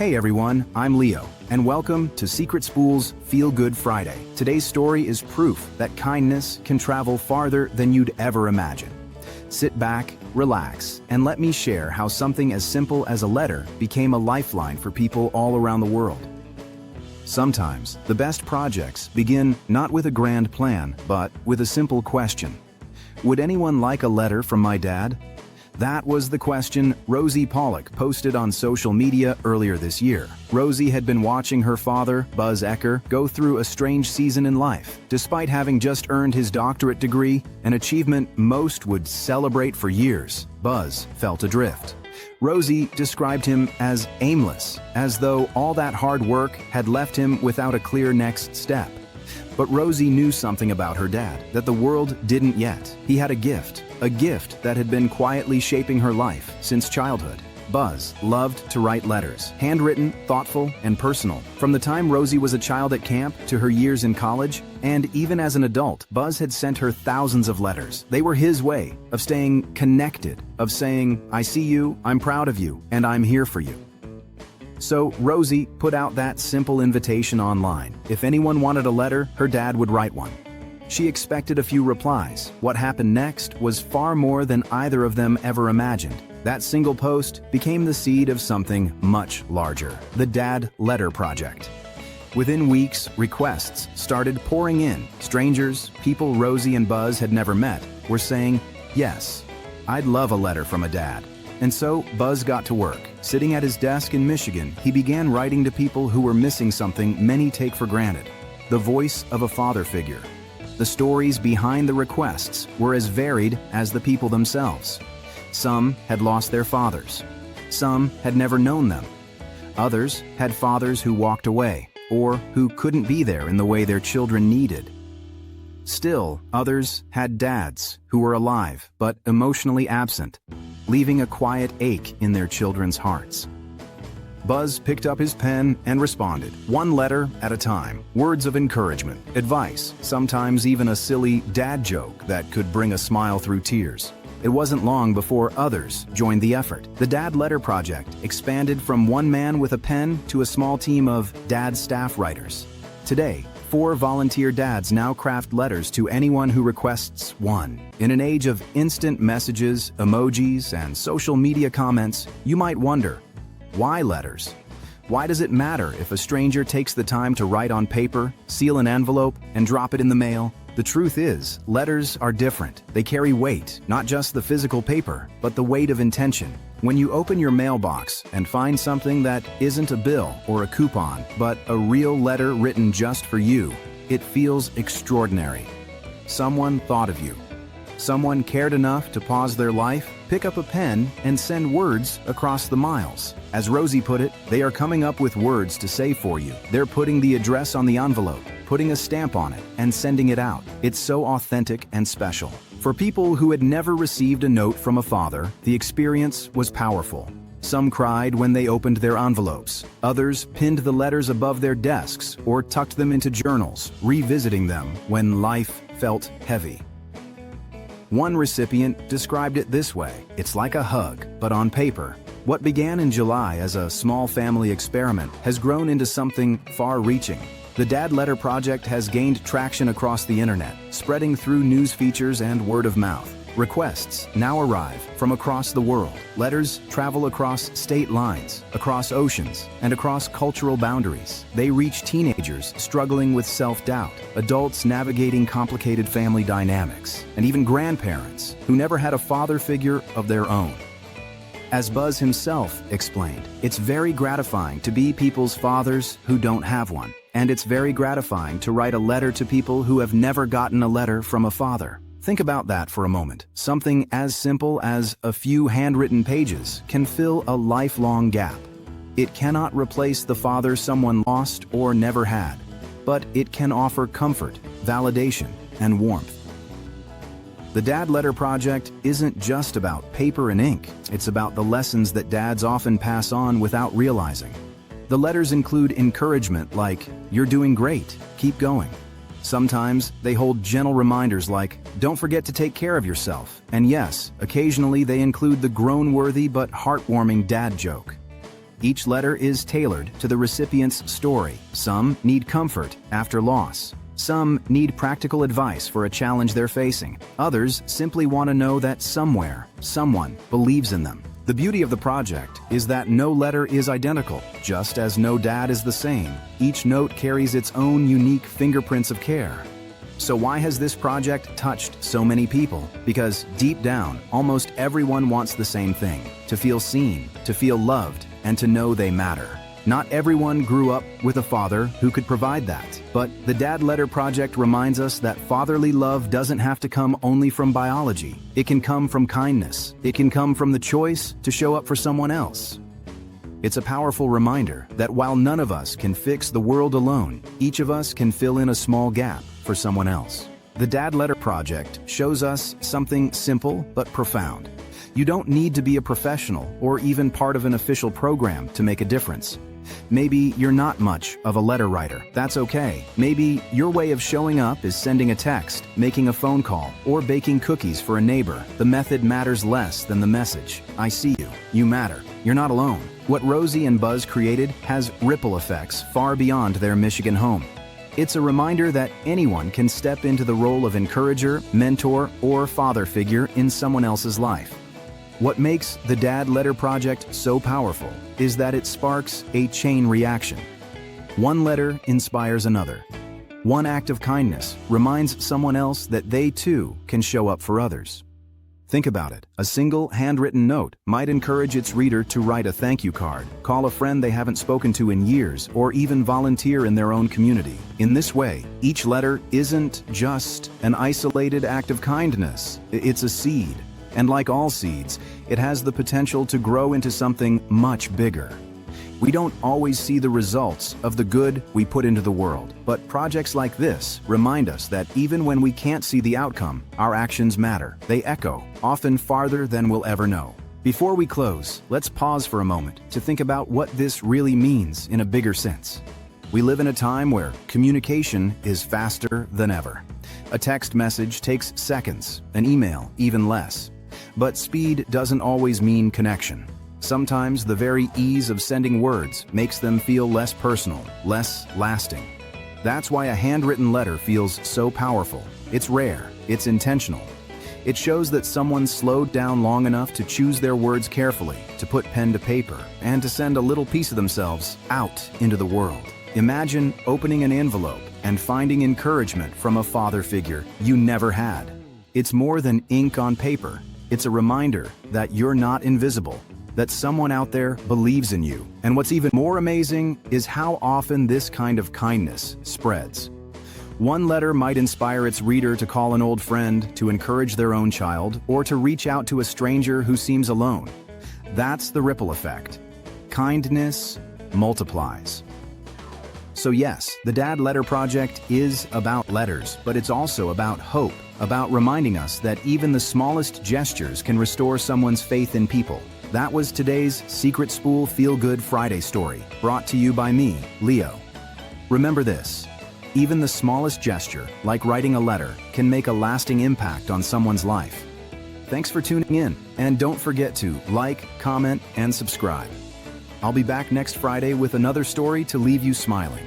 Hey everyone, I'm Leo, and welcome to SecretSpool's Feel Good Friday. Today's story is proof that kindness can travel farther than you'd ever imagine. Sit back, relax, and let me share how something as simple as a letter became a lifeline for people all around the world. Sometimes, the best projects begin not with a grand plan, but with a simple question. Would anyone like a letter from my dad? That was the question Rosie Pollock posted on social media earlier this year. Rosie had been watching her father, Buzz Ecker, go through a strange season in life. Despite having just earned his doctorate degree, an achievement most would celebrate for years, Buzz felt adrift. Rosie described him as aimless, as though all that hard work had left him without a clear next step. But Rosie knew something about her dad that the world didn't yet. He had a gift that had been quietly shaping her life since childhood. Buzz loved to write letters, handwritten, thoughtful, and personal. From the time Rosie was a child at camp to her years in college, and even as an adult, Buzz had sent her thousands of letters. They were his way of staying connected, of saying, "I see you, I'm proud of you, and I'm here for you." So Rosie put out that simple invitation online. If anyone wanted a letter, her dad would write one. She expected a few replies. What happened next was far more than either of them ever imagined. That single post became the seed of something much larger, the Dad Letter Project. Within weeks, requests started pouring in. Strangers, people Rosie and Buzz had never met, were saying, "Yes, I'd love a letter from a dad." And so Buzz got to work. Sitting at his desk in Michigan, he began writing to people who were missing something many take for granted: the voice of a father figure. The stories behind the requests were as varied as the people themselves. Some had lost their fathers. Some had never known them. Others had fathers who walked away, or who couldn't be there in the way their children needed. Still, others had dads who were alive but emotionally absent, leaving a quiet ache in their children's hearts. Buzz picked up his pen and responded, one letter at a time. Words of encouragement, advice, sometimes even a silly dad joke that could bring a smile through tears. It wasn't long before others joined the effort. The Dad Letter Project expanded from one man with a pen to a small team of dad staff writers. Today, 4 volunteer dads now craft letters to anyone who requests one. In an age of instant messages, emojis, and social media comments, you might wonder, why letters? Why does it matter if a stranger takes the time to write on paper, seal an envelope, and drop it in the mail? The truth is, letters are different. They carry weight, not just the physical paper, but the weight of intention. When you open your mailbox and find something that isn't a bill or a coupon, but a real letter written just for you, it feels extraordinary. Someone thought of you. Someone cared enough to pause their life, pick up a pen, and send words across the miles. As Rosie put it, they are coming up with words to say for you. They're putting the address on the envelope, putting a stamp on it, and sending it out. It's so authentic and special. For people who had never received a note from a father, the experience was powerful. Some cried when they opened their envelopes. Others pinned the letters above their desks or tucked them into journals, revisiting them when life felt heavy. One recipient described it this way: "It's like a hug, but on paper." What began in July as a small family experiment has grown into something far-reaching. The Dad Letter Project has gained traction across the internet, spreading through news features and word of mouth. Requests now arrive from across the world. Letters travel across state lines, across oceans, and across cultural boundaries. They reach teenagers struggling with self-doubt, adults navigating complicated family dynamics, and even grandparents who never had a father figure of their own. As Buzz himself explained, it's very gratifying to be people's fathers who don't have one, and it's very gratifying to write a letter to people who have never gotten a letter from a father. Think about that for a moment. Something as simple as a few handwritten pages can fill a lifelong gap. It cannot replace the father someone lost or never had, but it can offer comfort, validation, and warmth. The Dad Letter Project isn't just about paper and ink. It's about the lessons that dads often pass on without realizing. The letters include encouragement like, "You're doing great, keep going." Sometimes they hold gentle reminders like, "Don't forget to take care of yourself." And yes, occasionally they include the groan-worthy but heartwarming dad joke. Each letter is tailored to the recipient's story. Some need comfort after loss. Some need practical advice for a challenge they're facing. Others simply want to know that somewhere, someone believes in them. The beauty of the project is that no letter is identical, just as no dad is the same. Each note carries its own unique fingerprints of care. So why has this project touched so many people? Because deep down, almost everyone wants the same thing: to feel seen, to feel loved, and to know they matter. Not everyone grew up with a father who could provide that. But the Dad Letter Project reminds us that fatherly love doesn't have to come only from biology. It can come from kindness. It can come from the choice to show up for someone else. It's a powerful reminder that while none of us can fix the world alone, each of us can fill in a small gap for someone else. The Dad Letter Project shows us something simple but profound. You don't need to be a professional or even part of an official program to make a difference. Maybe you're not much of a letter writer. That's okay. Maybe your way of showing up is sending a text, making a phone call, or baking cookies for a neighbor. The method matters less than the message. I see you. You matter. You're not alone. What Rosie and Buzz created has ripple effects far beyond their Michigan home. It's a reminder that anyone can step into the role of encourager, mentor, or father figure in someone else's life. What makes the Dad Letter Project so powerful is that it sparks a chain reaction. One letter inspires another. One act of kindness reminds someone else that they too can show up for others. Think about it. A single handwritten note might encourage its reader to write a thank you card, call a friend they haven't spoken to in years, or even volunteer in their own community. In this way, each letter isn't just an isolated act of kindness. It's a seed. And like all seeds, it has the potential to grow into something much bigger. We don't always see the results of the good we put into the world, but projects like this remind us that even when we can't see the outcome, our actions matter. They echo, often farther than we'll ever know. Before we close, let's pause for a moment to think about what this really means in a bigger sense. We live in a time where communication is faster than ever. A text message takes seconds, an email even less. But speed doesn't always mean connection. Sometimes the very ease of sending words makes them feel less personal, less lasting. That's why a handwritten letter feels so powerful. It's rare, it's intentional. It shows that someone slowed down long enough to choose their words carefully, to put pen to paper, and to send a little piece of themselves out into the world. Imagine opening an envelope and finding encouragement from a father figure you never had. It's more than ink on paper. It's a reminder that you're not invisible, that someone out there believes in you. And what's even more amazing is how often this kind of kindness spreads. One letter might inspire its reader to call an old friend, to encourage their own child, or to reach out to a stranger who seems alone. That's the ripple effect. Kindness multiplies. So yes, the Dad Letter Project is about letters, but it's also about hope, about reminding us that even the smallest gestures can restore someone's faith in people. That was today's Secret Spool Feel Good Friday story, brought to you by me, Leo. Remember this: even the smallest gesture, like writing a letter, can make a lasting impact on someone's life. Thanks for tuning in, and don't forget to like, comment, and subscribe. I'll be back next Friday with another story to leave you smiling.